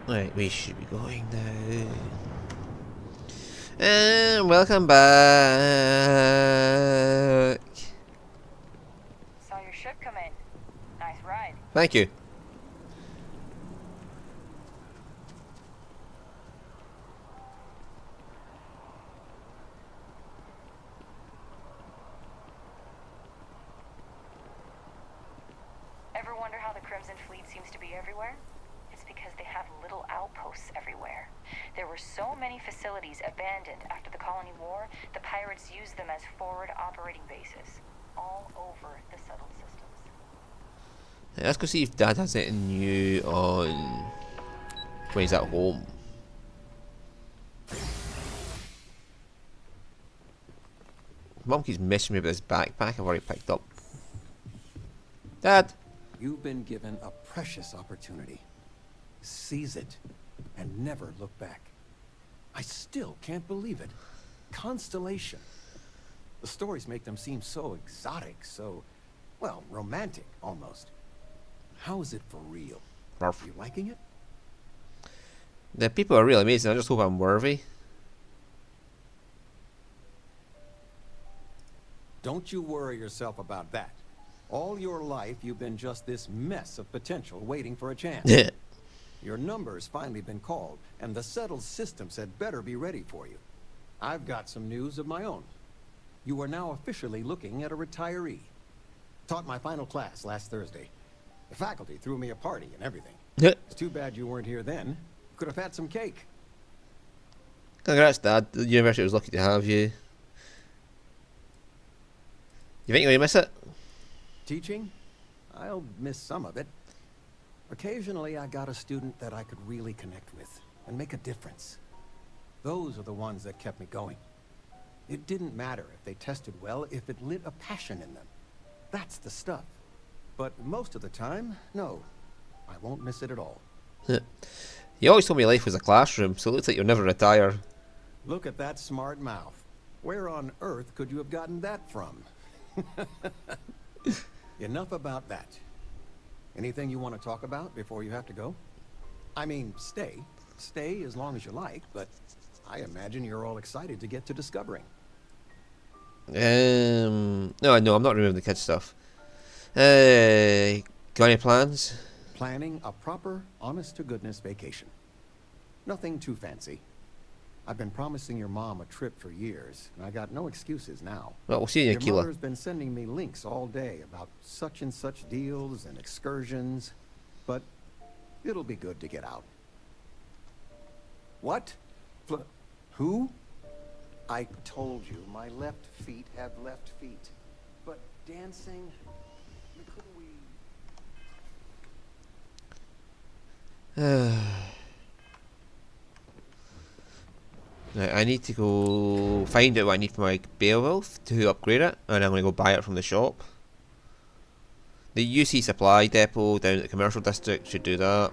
Right, we should be going now. And welcome back. Saw your ship come in. Nice ride. Thank you. Ever wonder how the Crimson Fleet seems to be everywhere? It's because they have little outposts everywhere. There were so many facilities abandoned after the Colony War, the pirates used them as forward operating bases, all over the settled systems. Let's go see if Dad has anything new on when he's at home. Mum keeps messing me with this backpack I've already picked up. Dad! You've been given a precious opportunity. Seize it and never look back. I still can't believe it. Constellation. The stories make them seem so exotic, so, well, romantic almost. How is it for real? Are you liking it? The people are really amazing, I just hope I'm worthy. Don't you worry yourself about that. All your life, you've been just this mess of potential waiting for a chance. Your number's finally been called, and the settled systems had better be ready for you. I've got some news of my own. You are now officially looking at a retiree. Taught my final class last Thursday. The faculty threw me a party and everything. It's too bad you weren't here then. Could have had some cake. Congrats, Dad. The university was lucky to have you. You think you're gonna miss it? Teaching? I'll miss some of it. Occasionally, I got a student that I could really connect with and make a difference. Those are the ones that kept me going. It didn't matter if they tested well, if it lit a passion in them. That's the stuff. But most of the time, no. I won't miss it at all. You always told me life was a classroom, so it looks like you'll never retire. Look at that smart mouth. Where on earth could you have gotten that from? Enough about that. Anything you want to talk about before you have to go? I mean, stay. Stay as long as you like, but I imagine you're all excited to get to discovering. No, I'm not removing the kids stuff. Got any plans? Planning a proper, honest-to-goodness vacation. Nothing too fancy. I've been promising your mom a trip for years, and I got no excuses now. Well, we'll see you in Your Aquila. mother's been sending me links all day about such and such deals and excursions, but it'll be good to get out. What? Who? I told you, my left feet have left feet. But dancing, couldn't we... Right, I need to go find out what I need for my Beowulf to upgrade it, and I'm going to go buy it from the shop. The UC supply depot down at the commercial district should do that.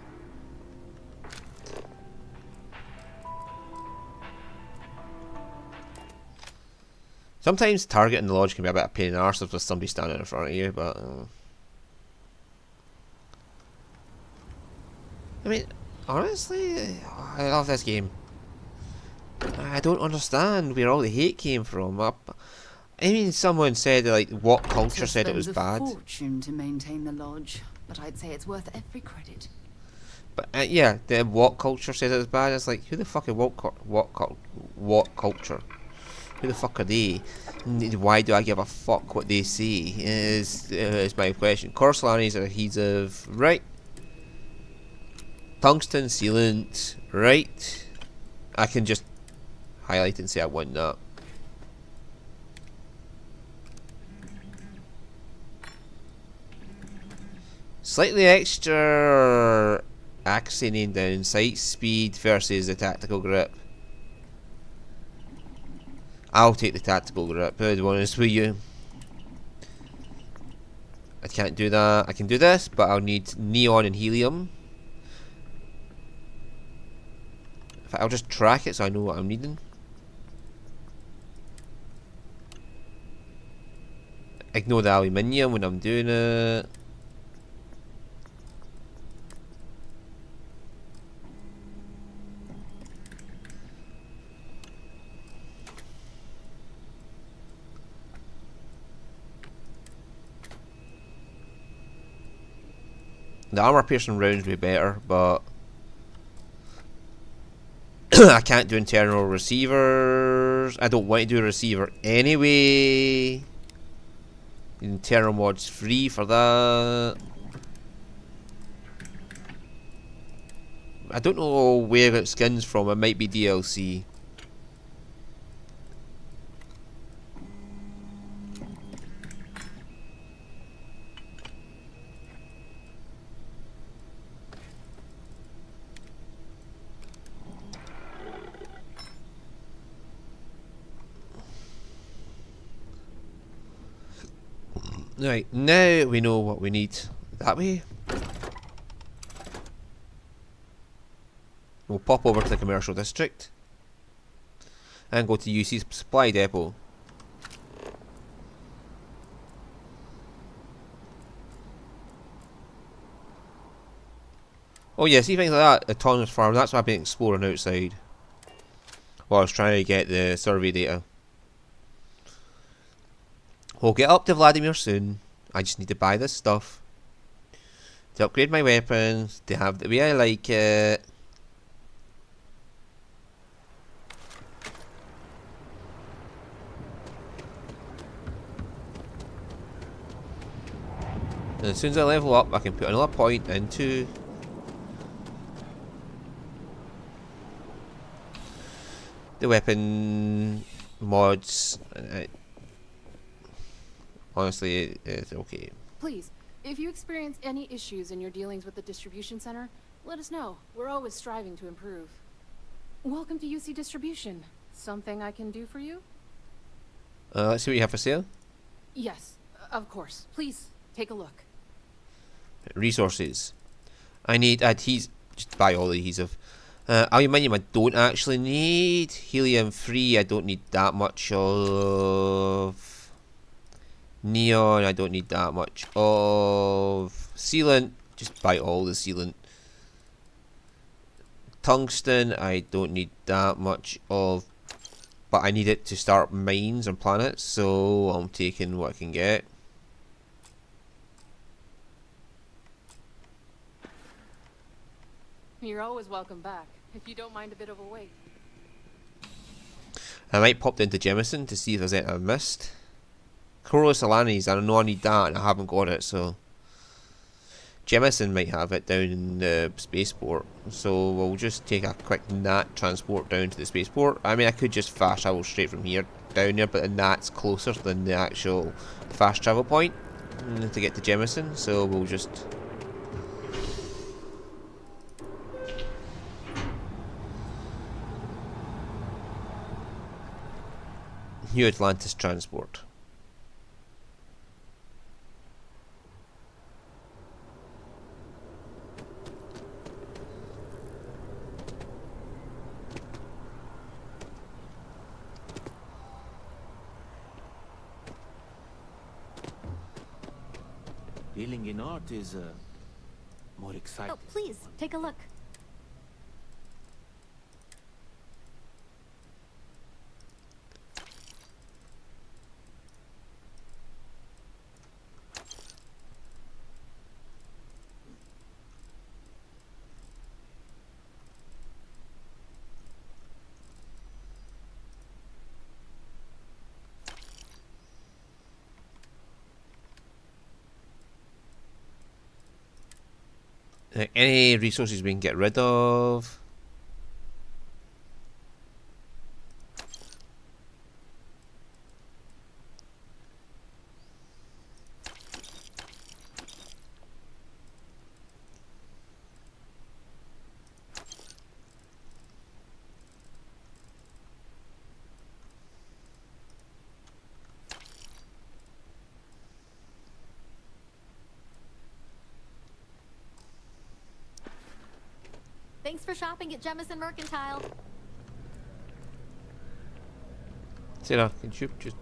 Sometimes targeting the lodge can be a bit of a pain in the arse if there's somebody standing in front of you, but... I mean, honestly, I love this game. I don't understand where all the hate came from. I mean, someone said like what culture said it was bad. It's a fortune to maintain the lodge, but I'd say it's worth every credit. But yeah, the what culture said it was bad. It's like, who the fuck are what culture? Who the fuck are they? And why do I give a fuck what they say? Is my question. Corsalarni's are adhesive, right? Tungsten sealant, right? I can just highlight and say I want that. Slightly extra accenting down sight speed versus the tactical grip. I'll take the tactical grip, to be honest with you. I can't do that. I can do this, but I'll need neon and helium. I'll just track it so I know what I'm needing. Ignore the aluminium when I'm doing it. The armor piercing rounds would be better, but I can't do internal receivers. I don't want to do a receiver anyway. The internal mod's free for that. I don't know where I got skins from. It might be DLC. Right, now we know what we need. That way. We'll pop over to the commercial district and go to UC's supply depot. Oh yeah, see things like that, autonomous farm, that's what I've been exploring outside while I was trying to get the survey data. We'll get up to Vladimir soon. I just need to buy this stuff to upgrade my weapons, to have the way I like it. And as soon as I level up, I can put another point into the weapon mods. Honestly, it's okay. Please, if you experience any issues in your dealings with the distribution center, let us know. We're always striving to improve. Welcome to UC Distribution. Something I can do for you? Let's see what you have for sale. Yes, of course. Please, take a look. Resources. I need adhesive. Just buy all the adhesive. Aluminium I don't actually need. Helium 3 I don't need that much of. Neon I don't need that much of. Sealant, just buy all the sealant. Tungsten I don't need that much of, but I need it to start mines on planets, so I'm taking what I can get. You're always welcome back, if you don't mind a bit of a wait. I might pop into Jemison to see if there's anything I've missed. Corollas Alanis, I know I need that and I haven't got it, so Jemison might have it down in the spaceport, so we'll just take a quick NAT transport down to the spaceport. I mean, I could just fast travel straight from here down there, but the NAT's closer than the actual fast travel point to get to Jemison, so we'll just New Atlantis transport. Dealing in art is more exciting. Oh, please, take a look. Any resources we can get rid of. Thanks for shopping at Jemison Mercantile. Sarah, can you just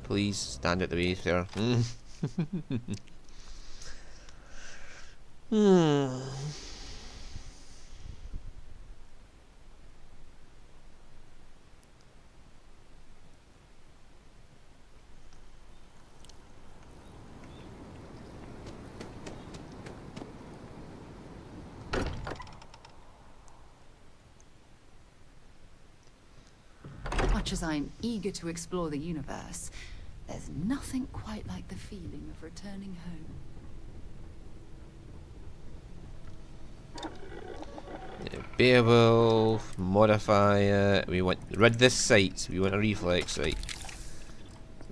please stand at the way, Sarah? Hmm. much as I'm eager to explore the universe, there's nothing quite like the feeling of returning home. Beowulf, modify it. We want rid this sight. We want a reflex sight.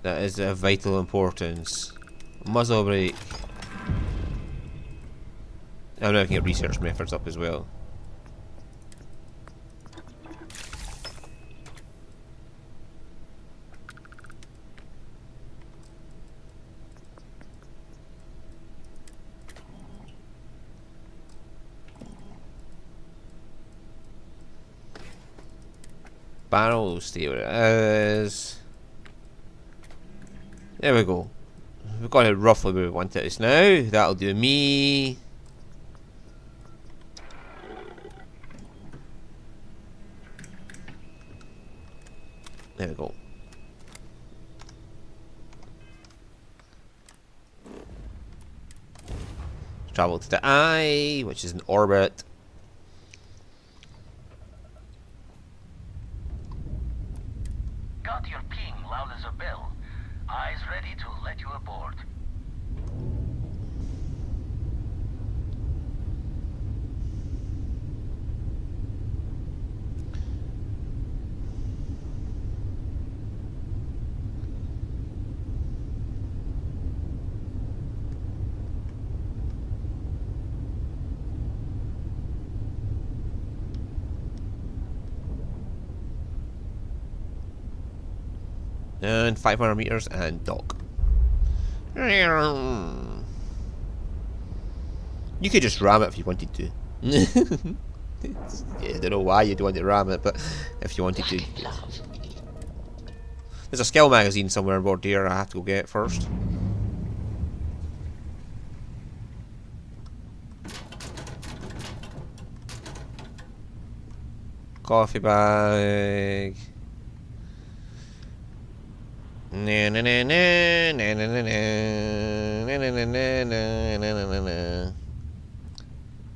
That is of vital importance. Muzzle brake. I'm now looking at research methods up as well. Barrel, stay where it is. There we go. We've got it roughly where we want it is now. That'll do me. There we go. Travel to the eye, which is in orbit. Got your ping loud as a bell. Eyes ready to let you aboard. And 500 meters and dock. You could just ram it if you wanted to. Yeah, I don't know why you'd want to ram it, but if you wanted to. There's a skill magazine somewhere on board here I have to go get first. Coffee bag. Na na na na na na na na na na na na na.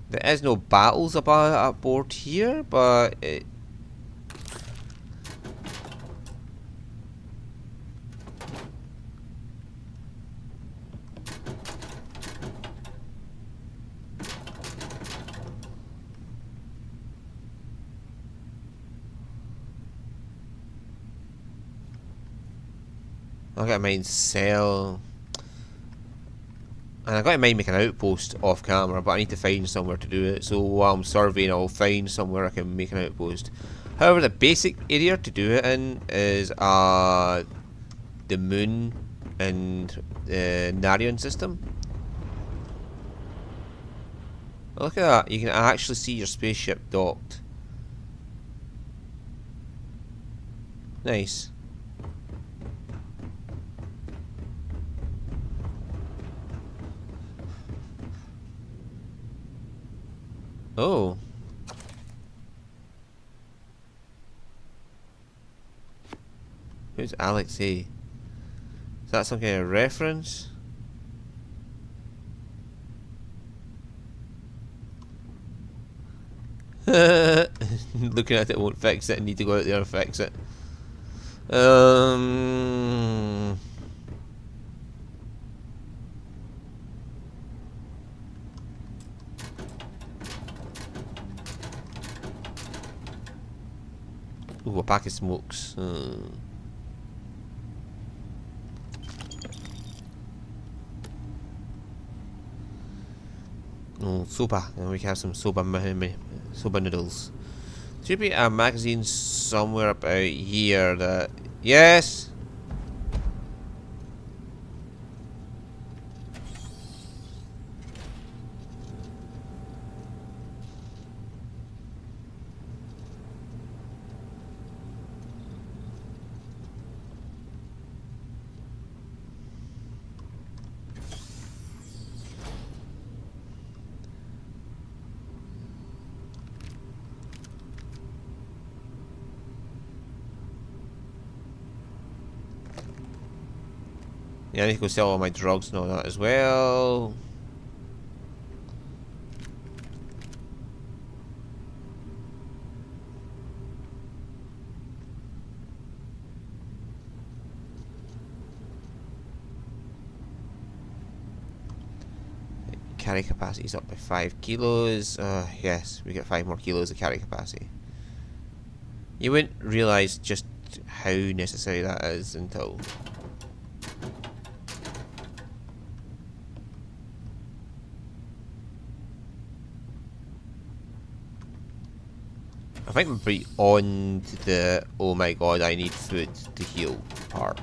There is no battles about aboard here, but it. I got to mind sell, and I got to mind make an outpost off camera, but I need to find somewhere to do it. So while I'm surveying, I'll find somewhere I can make an outpost. However, the basic area to do it in is the moon and the Narion system. Look at that! You can actually see your spaceship docked. Nice. Oh. Who's Alex A? Is that some kind of reference? Looking at it won't fix it. I need to go out there and fix it. Ooh, a pack of smokes. Oh, soba. And we can have some soba noodles. Should be a magazine somewhere about here that... Yes! Yeah, I need to go sell all my drugs and all that as well. carry capacity is up by 5 kilos. Yes, we get 5 more kilos of carry capacity. You wouldn't realise just how necessary that is until... I think we're on to the oh my god, I need food to heal part.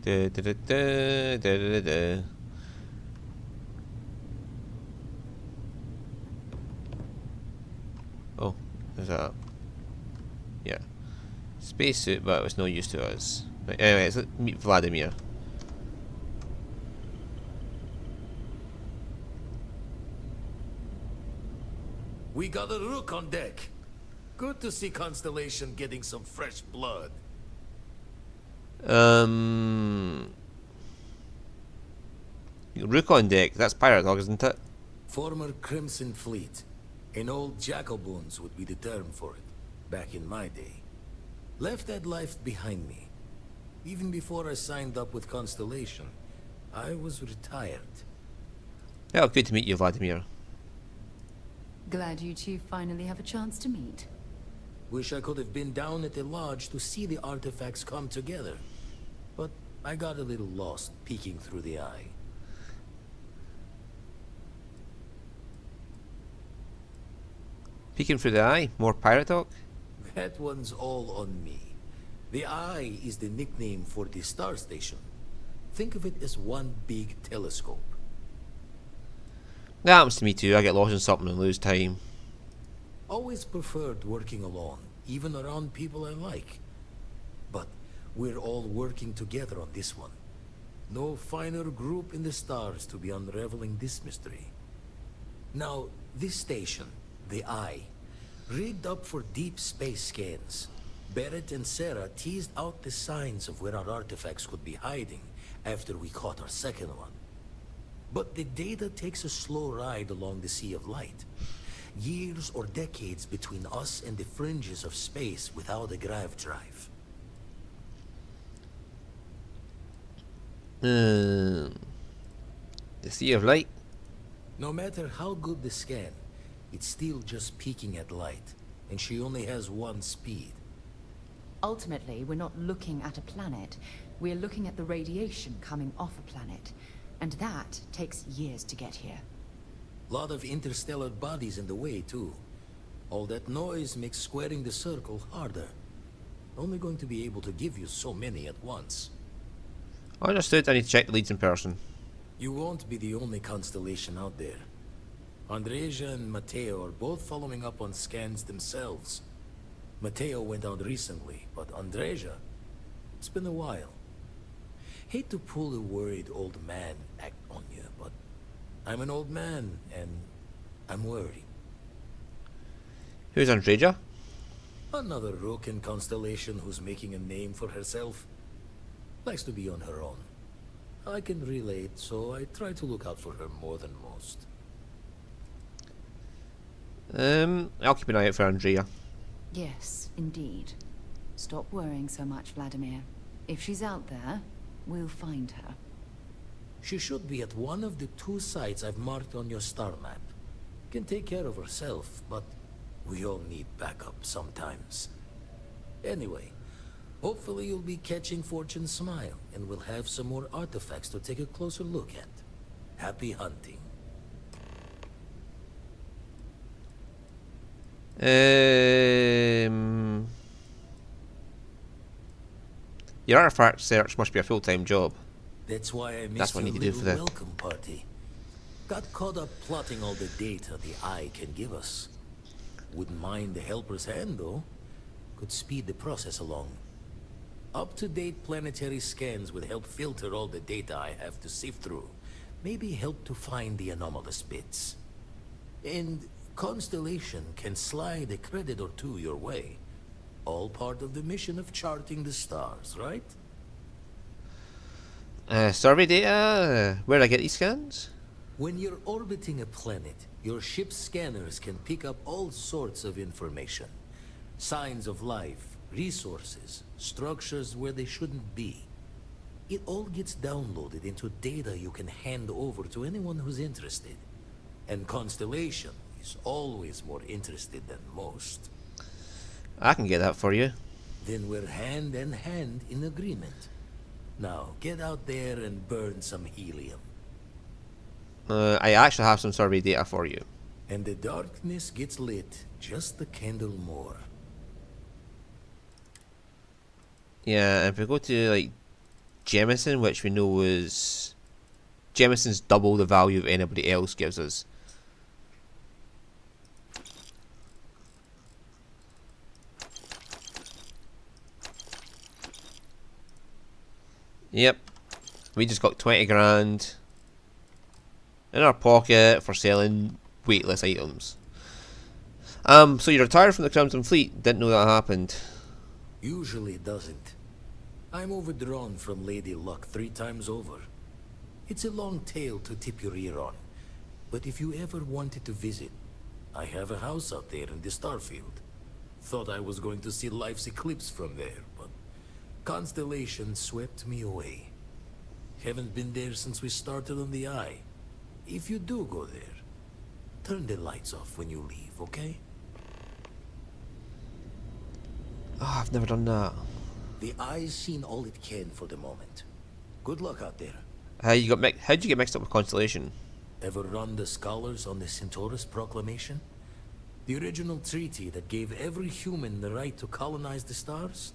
Da, da, da, da, da, da, da. Oh, there's a... yeah. Spacesuit, but it's no use to us. Right, anyways, let's meet Vladimir. We got a rook on deck. Good to see Constellation getting some fresh blood. Rook on deck, that's Pirate Dog, isn't it? Former Crimson Fleet. An old Jackalbones would be the term for it, back in my day. Left that life behind me. Even before I signed up with Constellation, I was retired. Well, good to meet you, Vladimir. Glad you two finally have a chance to meet. Wish I could have been down at the lodge to see the artifacts come together. But I got a little lost peeking through the eye. Peeking through the eye, more pirate talk? That one's all on me. The eye is the nickname for the star station. Think of it as one big telescope. That happens to me too, I get lost in something and lose time. Always preferred working alone, even around people I like. But we're all working together on this one. No finer group in the stars to be unraveling this mystery. Now, this station, the Eye, rigged up for deep space scans. Barrett and Sarah teased out the signs of where our artifacts could be hiding after we caught our second one. But the data takes a slow ride along the Sea of Light. Years or decades between us and the fringes of space without a grav drive. The Sea of Light? No matter how good the scan, it's still just peeking at light, and she only has one speed. Ultimately, we're not looking at a planet. We're looking at the radiation coming off a planet. And that takes years to get here. Lot of interstellar bodies in the way, too. All that noise makes squaring the circle harder. Only going to be able to give you so many at once. Understood, I need to check the leads in person. You won't be the only constellation out there. Andreja and Matteo are both following up on scans themselves. Matteo went out recently, but Andreja, it's been a while. Hate to pull a worried old man act on you, but I'm an old man, and I'm worried. Who's Andreja? Another rook in Constellation who's making a name for herself. Likes to be on her own. I can relate, so I try to look out for her more than most. I'll keep an eye out for Andrea. Yes, indeed. Stop worrying so much, Vladimir. If she's out there, we'll find her. She should be at one of the 2 sites I've marked on your star map. Can take care of herself, but we all need backup sometimes. Anyway, hopefully you'll be catching Fortune's smile, and we'll have some more artifacts to take a closer look at. Happy hunting. Your artifact search must be a full-time job. That's why I missed That's what I your need to do little for the... welcome party. Got caught up plotting all the data the Eye can give us. Wouldn't mind the helper's hand, though. Could speed the process along. Up-to-date planetary scans would help filter all the data I have to sift through. Maybe help to find the anomalous bits. And Constellation can slide a credit or 2 your way. All part of the mission of charting the stars, right? survey data? Where do I get these scans? When you're orbiting a planet, your ship's scanners can pick up all sorts of information. Signs of life, resources, structures where they shouldn't be. It all gets downloaded into data you can hand over to anyone who's interested. And Constellation is always more interested than most. I can get that for you. Then we're hand in hand in agreement. Now, get out there and burn some helium. I actually have some survey data for you. And the darkness gets lit just a candle more. Yeah, and if we go to like Jemison, which we know is Jemison's double the value of anybody else gives us. Yep, we just got 20 grand in our pocket for selling weightless items. So you retired from the Crimson Fleet. Didn't know that happened. Usually doesn't. I'm overdrawn from Lady Luck 3 times over. It's a long tale to tip your ear on. But if you ever wanted to visit, I have a house out there in the Starfield. Thought I was going to see life's eclipse from there, but Constellation swept me away. Haven't been there since we started on the Eye. If you do go there, turn the lights off when you leave, okay? Oh, I've never done that. The Eye's seen all it can for the moment. Good luck out there. How'd you get mixed up with Constellation? Ever run the scholars on the Centaurus Proclamation? The original treaty that gave every human the right to colonize the stars?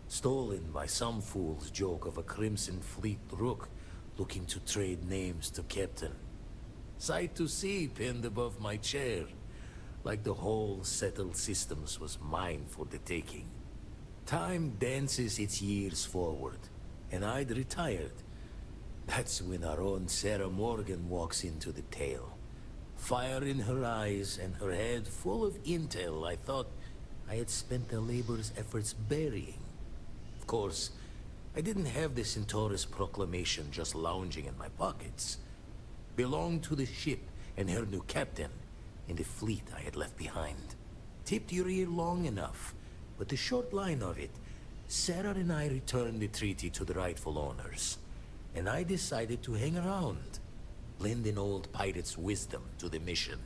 Stolen by some fool's joke of a Crimson Fleet rook looking to trade names to Captain. Sight to see pinned above my chair, like the whole settled systems was mine for the taking. Time dances its years forward, and I'd retired. That's when our own Sarah Morgan walks into the tale. Fire in her eyes and her head full of intel I thought I had spent the labor's efforts burying. Of course, I didn't have the Centaurus Proclamation just lounging in my pockets. Belonged to the ship and her new captain in the fleet I had left behind. Tipped your ear long enough, but the short line of it, Sarah and I returned the treaty to the rightful owners, and I decided to hang around, lend an old pirate's wisdom to the mission.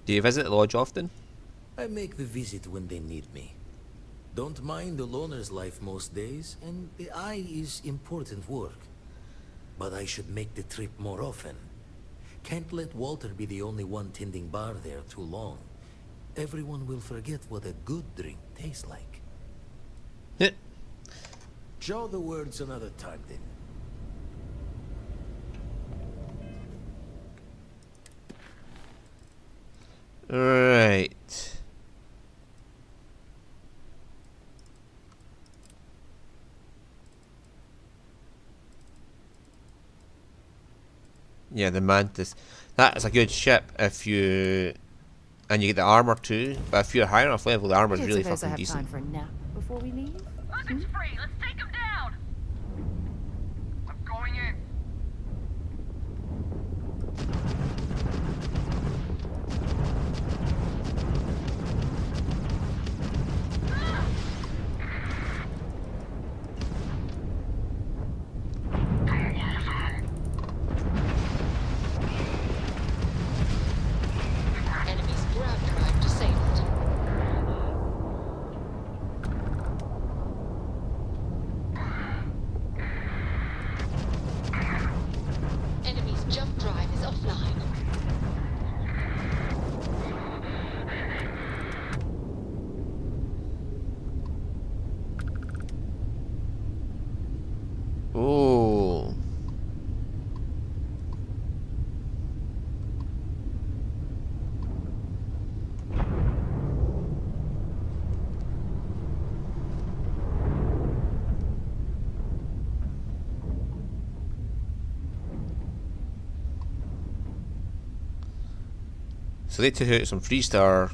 Do you visit the lodge often? I make the visit when they need me. Don't mind the loner's life most days, and the Eye is important work. But I should make the trip more often. Can't let Walter be the only one tending bar there too long. Everyone will forget what a good drink tastes like. Yeah. Show the words another time then. Right. Yeah, the Mantis. That is a good ship if you... And you get the armor too. But if you're a high enough level, the armor is really Suppose I fucking have decent. time for a nap before we leave. Weapons free. Let's take him down. I'm going in. Enemy's grab drive disabled. Enemy's jump drive is offline. Oh. So they took out some Freestar.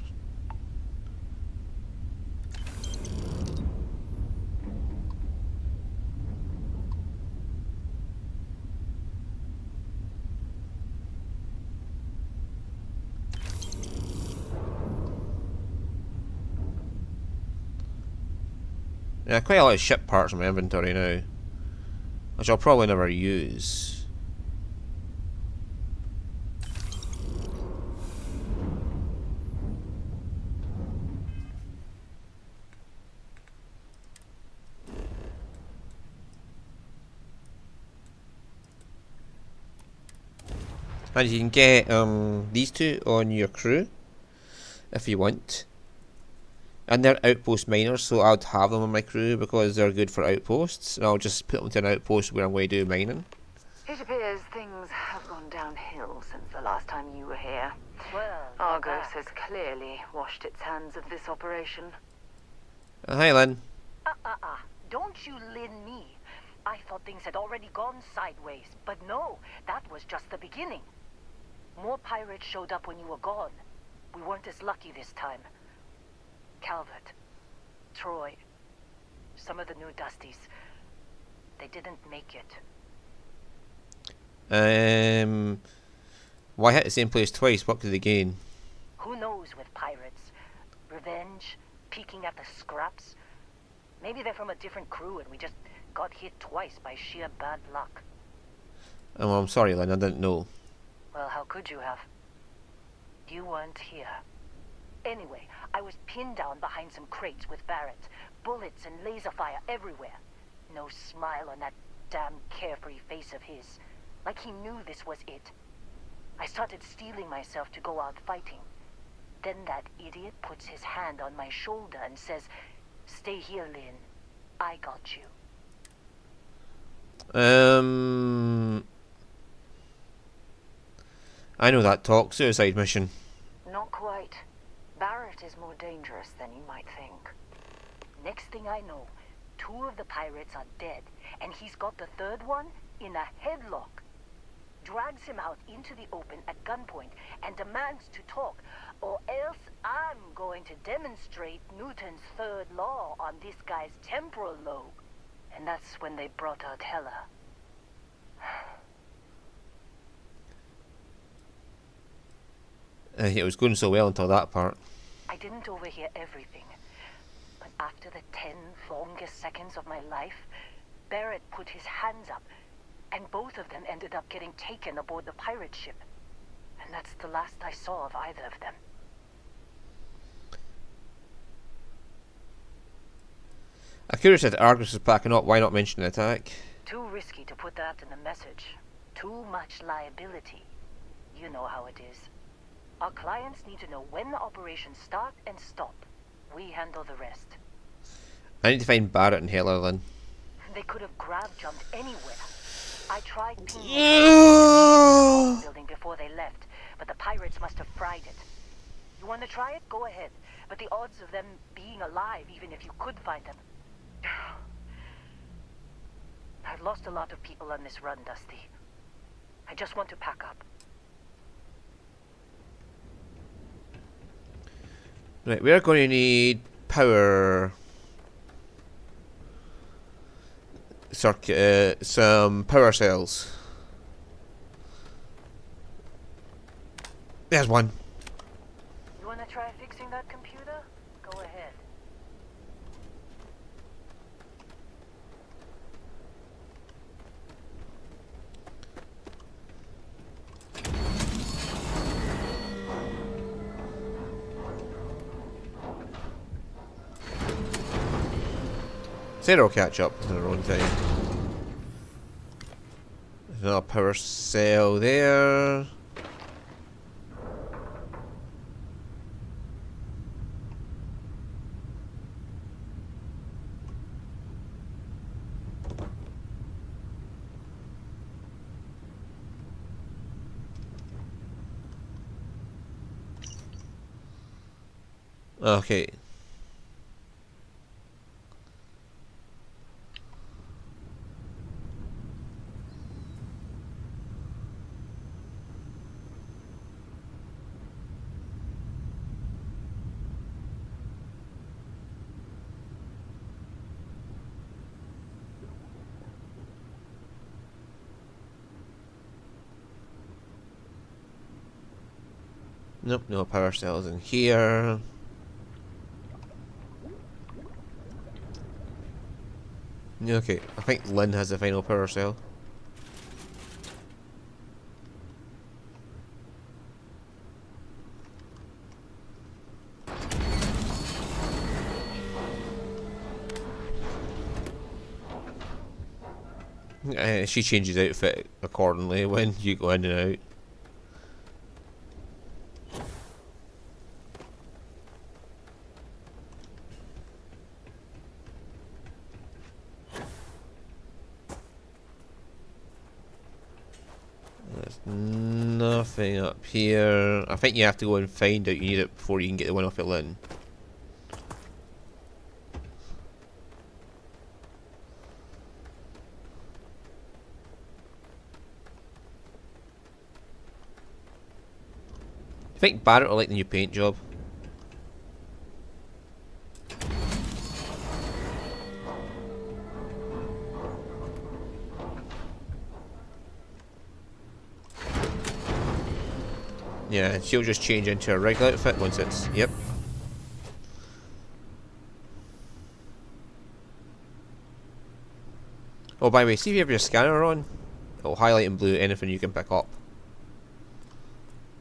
Yeah, quite a lot of ship parts in my inventory now, which I'll probably never use. And you can get these two on your crew if you want. And they're outpost miners, so I'd have them on my crew because they're good for outposts. And I'll just put them to an outpost where I'm going to do mining. It appears things have gone downhill since the last time you were here. Well, Argos has clearly washed its hands of this operation. Hi, Lynn. Don't you Lin me. I thought things had already gone sideways, but no, that was just the beginning. More pirates showed up when you were gone. We weren't as lucky this time. Calvert, Troy, some of the new Dusties, they didn't make it. Why hit the same place twice? What could they gain? Who knows with pirates? Revenge? Peeking at the scraps? Maybe they're from a different crew and we just got hit twice by sheer bad luck. Oh, well, I'm sorry, Lynn, I didn't know. Well, how could you have? You weren't here. Anyway, I was pinned down behind some crates with Barrett. Bullets and laser fire everywhere. No smile on that damn carefree face of his. Like he knew this was it. I started steeling myself to go out fighting. Then that idiot puts his hand on my shoulder and says, "Stay here, Lynn. I got you." I know that talk. Suicide mission. Not quite. Barrett is more dangerous than you might think. Next thing I know, 2 of the pirates are dead, and he's got the 3rd one in a headlock. Drags him out into the open at gunpoint and demands to talk, or else I'm going to demonstrate Newton's 3rd law on this guy's temporal lobe. And that's when they brought out Hela. It was going so well until that part. I didn't overhear everything, but after the 10 longest seconds of my life, Barrett put his hands up, and both of them ended up getting taken aboard the pirate ship. And that's the last I saw of either of them. I'm curious if Argus is backing up. Why not mention the attack? Too risky to put that in the message. Too much liability. You know how it is. Our clients need to know when the operations start and stop. We handle the rest. I need to find Barrett and Hela, Lynn. They could have grab-jumped anywhere. I tried pinging the building before they left, but the pirates must have fried it. You want to try it? Go ahead. But the odds of them being alive, even if you could find them... I've lost a lot of people on this run, Dusty. I just want to pack up. Right, we're going to need power circuit, some power cells. There's one. You want to try fixing that computer? Go ahead. Sarah will catch up in her own time. There's another power cell there. Okay. Nope, no power cells in here. Okay, I think Lynn has the final power cell. She changes outfit accordingly when you go in and out. There's nothing up here. I think you have to go and find out you need it before you can get the one off at Lynn. I think Barrett will like the new paint job. Yeah, she'll just change into a regular outfit once it's... Yep. Oh, by the way, see if you have your scanner on, it'll highlight in blue anything you can pick up.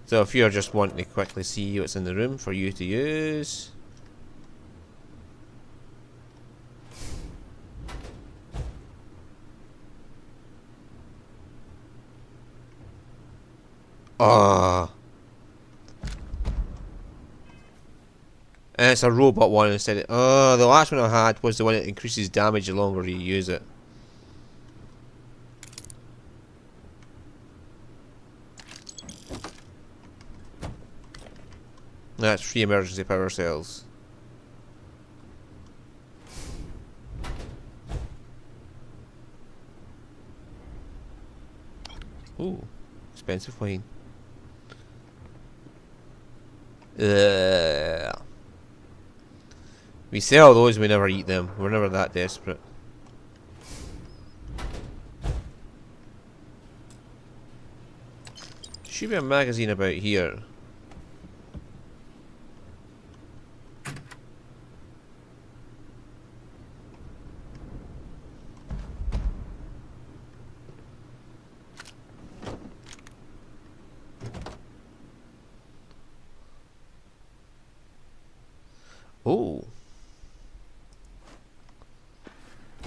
So if you're just wanting to quickly see what's in the room for you to use... Ah. And it's a robot one instead of... Oh, the last one I had was the one that increases damage the longer you use it. That's 3 emergency power cells. Ooh, expensive wine. We sell those, we never eat them. We're never that desperate. Should be a magazine about here. Oh. I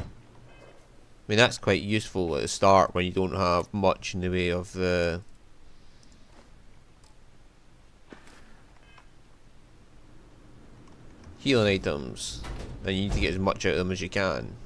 mean, that's quite useful at the start when you don't have much in the way of the healing items, and you need to get as much out of them as you can.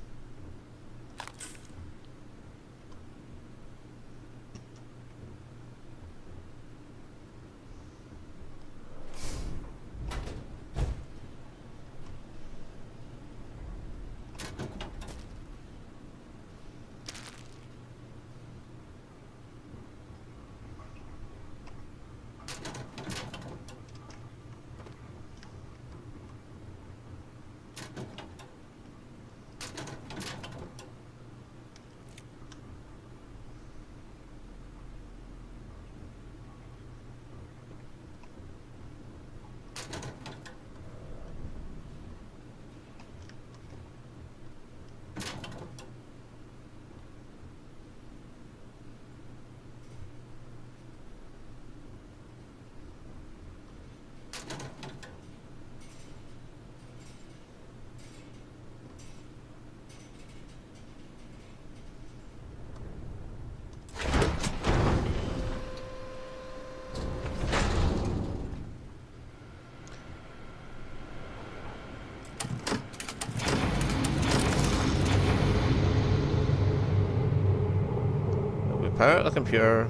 Power the computer.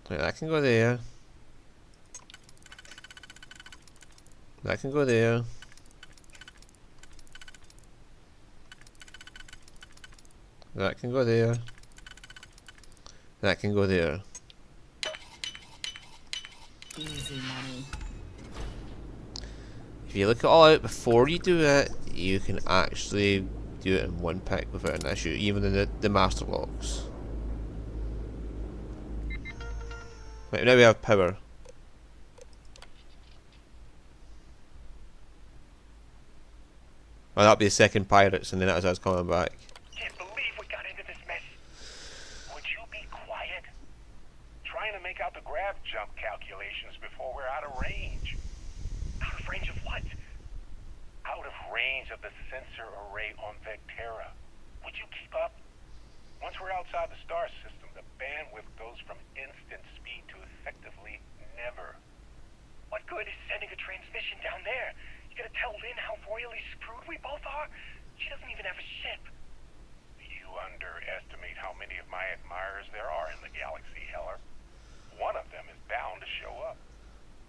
Right, that can go there. That can go there. That can go there. That can go there. Easy money. If you look it all out before you do it, you can actually do it in one pick without an issue, even in the master locks. Right, now we have power. Well, that'll be the second pirates, and then that's us coming back. Can't believe we got into this mess. Would you be quiet? Trying to make out the grav jump calculations before we're out of range. Out of range of what? Out of range of the sensor array on Vectera. Would you keep up? Once we're outside the star system, the bandwidth goes from instant speed to effectively never. What good is sending a transmission down there? You gonna tell Lynn how royally screwed we both are? She doesn't even have a ship. You underestimate how many of my admirers there are in the galaxy, Heller. One of them is bound to show up,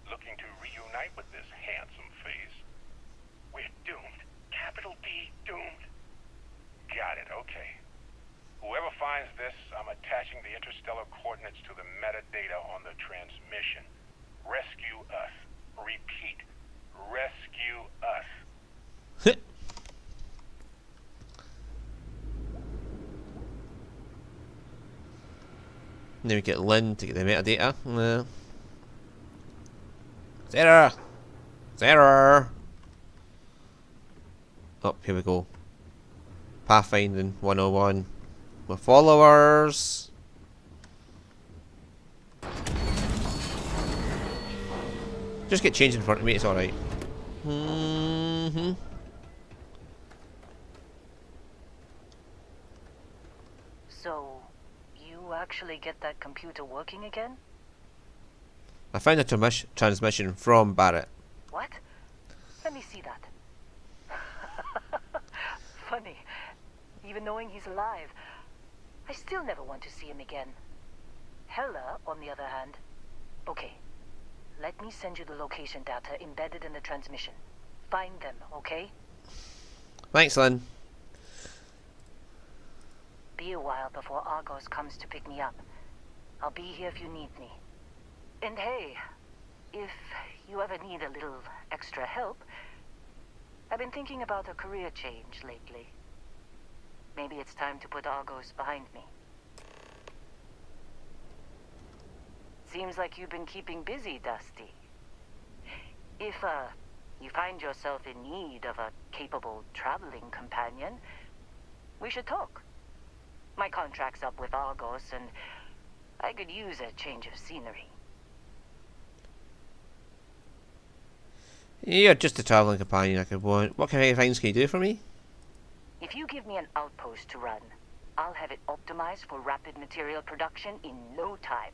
looking to reunite with this handsome face. We're doomed. Capital D, doomed. Got it, okay. Whoever finds this, I'm attaching the interstellar coordinates to the metadata on the transmission. Rescue us. Repeat. Rescue us. Then we get Lynn to get the metadata. Sarah! Sarah! Oh, here we go. Pathfinding 101. My followers! Just get changed in front of me, it's alright. So, you actually get that computer working again? I found a transmission from Barrett. What? Let me see that. Funny. Even knowing he's alive, I still never want to see him again. Heller, on the other hand. Okay. Let me send you the location data embedded in the transmission. Find them, okay? Thanks, Lynn. Be a while before Argos comes to pick me up. I'll be here if you need me. And hey, if you ever need a little extra help, I've been thinking about a career change lately. Maybe it's time to put Argos behind me. Seems like you've been keeping busy, Dusty. If, you find yourself in need of a capable traveling companion, we should talk. My contract's up with Argos, and I could use a change of scenery. You're just a travelling companion I could want. What kind of things can you do for me? If you give me an outpost to run, I'll have it optimized for rapid material production in no time.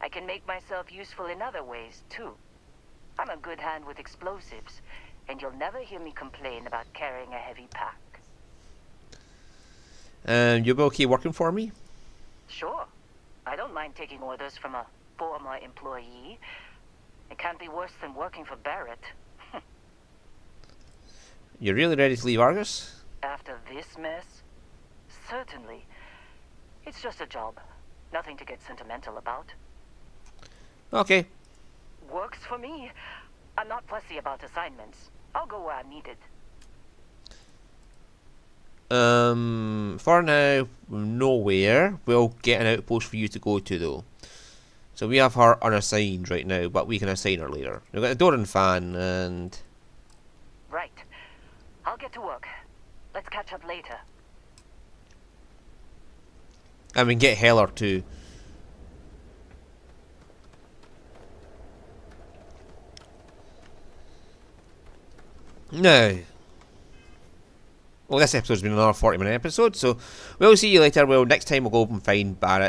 I can make myself useful in other ways, too. I'm a good hand with explosives, and you'll never hear me complain about carrying a heavy pack. You'll be okay working for me? Sure. I don't mind taking orders from a former employee. It can't be worse than working for Barrett. You're really ready to leave Argus? After this mess? Certainly. It's just a job. Nothing to get sentimental about. Okay. Works for me. I'm not fussy about assignments. I'll go where I'm needed. For now, nowhere. We'll get an outpost for you to go to, though. So we have her unassigned right now, but we can assign her later. We've got the door and fan, and... Right. I'll get to work. Let's catch up later. And we can get Heller, too. Now... Well, this episode's been another 40-minute episode, so we'll see you later. Well, next time we'll go and find Barrett.